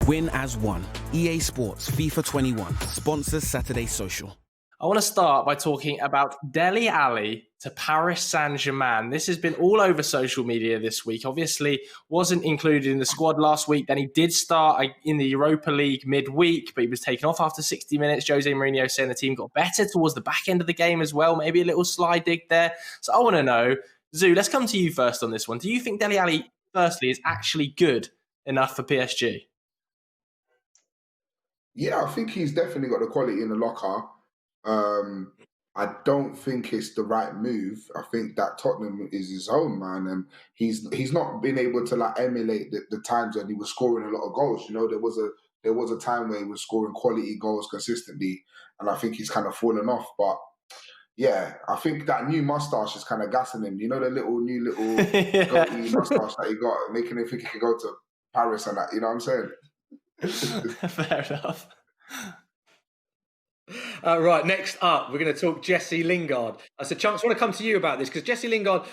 Win as one. EA Sports FIFA 21 sponsors Saturday Social. I want to start by talking about Dele Alli to Paris Saint-Germain. This has been all over social media this week. Obviously, wasn't included in the squad last week. Then he did start in the Europa League midweek, but he was taken off after 60 minutes. Jose Mourinho saying the team got better towards the back end of the game as well. Maybe a little slide dig there. So I want to know, Zuu, let's come to you first on this one. Do you think Dele Alli, firstly, is actually good enough for PSG? Yeah, I think he's definitely got the quality in the locker. I don't think it's the right move. I think that Tottenham is his home, man, and he's not been able to like emulate the times when he was scoring a lot of goals. You know, there was a time where he was scoring quality goals consistently, and I think he's kind of fallen off. But yeah, I think that new mustache is kind of gassing him. You know, the new little goatee mustache that he got, making him think he could go to Paris and that. You know what I'm saying? Fair enough. Right, next up, we're going to talk Jesse Lingard. So, Chunkz, I want to come to you about this because Jesse Lingard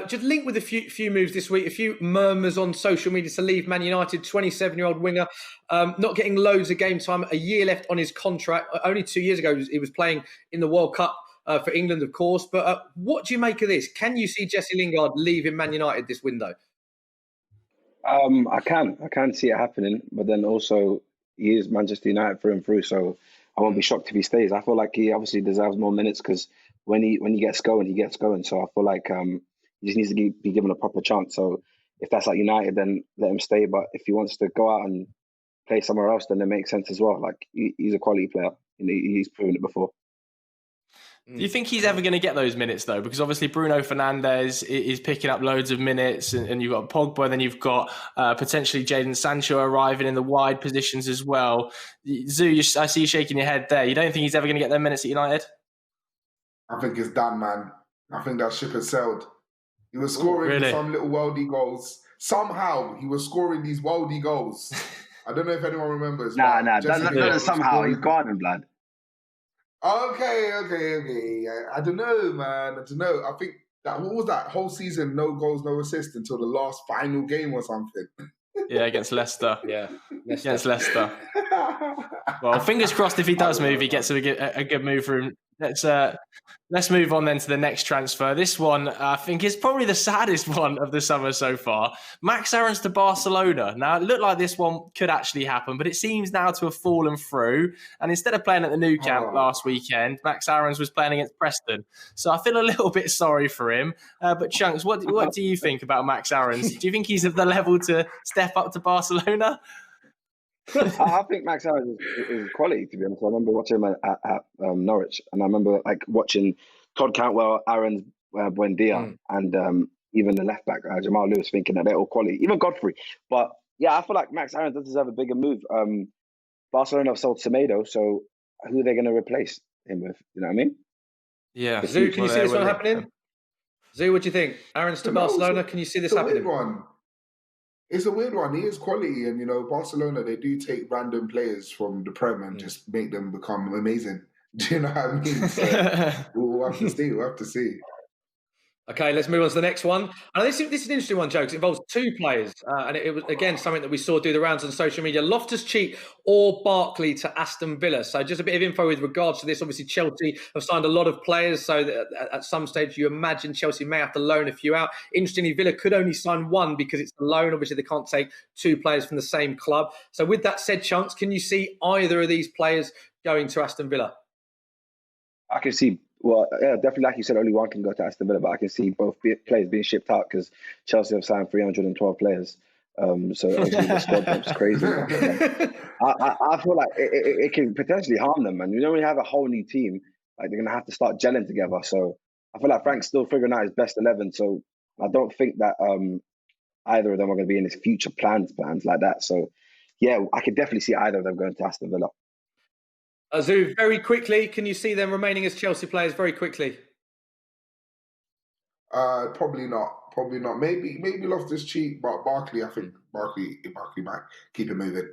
just linked with a few moves this week, a few murmurs on social media to leave Man United, 27-year-old winger, not getting loads of game time, a year left on his contract. Only 2 years ago, he was playing in the World Cup for England, of course. But what do you make of this? Can you see Jesse Lingard leaving Man United this window? I can see it happening, but then also he is Manchester United through and through, so I won't be shocked if he stays. I feel like he obviously deserves more minutes because when he gets going, he gets going. So I feel like he just needs to be given a proper chance. So if that's at United, then let him stay. But if he wants to go out and play somewhere else, then it makes sense as well. Like he's a quality player, and he's proven it before. Do you think he's ever going to get those minutes, though? Because obviously Bruno Fernandes is picking up loads of minutes, and you've got Pogba, then you've got potentially Jadon Sancho arriving in the wide positions as well. Zuu, I see you shaking your head there. You don't think he's ever going to get their minutes at United? I think it's done, man. I think that ship has sailed. He was scoring some little worldy goals. Somehow, he was scoring these worldy goals. I don't know if anyone remembers. Nah, that's somehow. He's garden blood. Okay. I don't know, man. I don't know. I think what was that whole season? No goals, no assists until the last final game or something. Yeah, against Leicester. Against Leicester. Well, fingers crossed if he does move, he gets a good move for him. Let's move on then to the next transfer. This one, I think, is probably the saddest one of the summer so far. Max Aarons to Barcelona. Now, it looked like this one could actually happen, but it seems now to have fallen through. And instead of playing at the Nou Camp last weekend, Max Aarons was playing against Preston. So I feel a little bit sorry for him. But Chunkz, what do you think about Max Aarons? Do you think he's at the level to step up to Barcelona? I think Max Aarons is quality, to be honest. I remember watching him at Norwich, and I remember watching Todd Cantwell, Aarons, Buendia, and even the left back Jamal Lewis, thinking that they're all quality. Even Godfrey, but yeah, I feel like Max Aarons does deserve a bigger move. Barcelona have sold Semedo, so who are they going to replace him with? You know what I mean? Yeah. Zuu, can you see this one happening? Zuu, what do you think? Aarons to Barcelona, can you see this happening? It's a weird one. He is quality, and Barcelona, they do take random players from the Prem and just make them become amazing. Do you know what I mean? So we'll have to see. Okay, let's move on to the next one. And this is an interesting one, Joe, because it involves two players. And it was, again, something that we saw do the rounds on social media. Loftus-Cheek or Barkley to Aston Villa. So just a bit of info with regards to this. Obviously, Chelsea have signed a lot of players. So that at some stage, you imagine Chelsea may have to loan a few out. Interestingly, Villa could only sign one because it's a loan. Obviously, they can't take two players from the same club. So with that said, Chunkz, can you see either of these players going to Aston Villa? I can see, well, yeah, definitely, like you said, only one can go to Aston Villa, but I can see both players being shipped out because Chelsea have signed 312 players. So obviously the squad jump's crazy. I feel like it can potentially harm them, man. You know, when you have a whole new team, like they're going to have to start gelling together. So I feel like Frank's still figuring out his best 11. So I don't think that either of them are going to be in his future plans like that. So yeah, I could definitely see either of them going to Aston Villa. Zuu, very quickly, can you see them remaining as Chelsea players very quickly? Probably not. Maybe Loftus-Cheek, but Barkley, I think Barkley might keep it moving.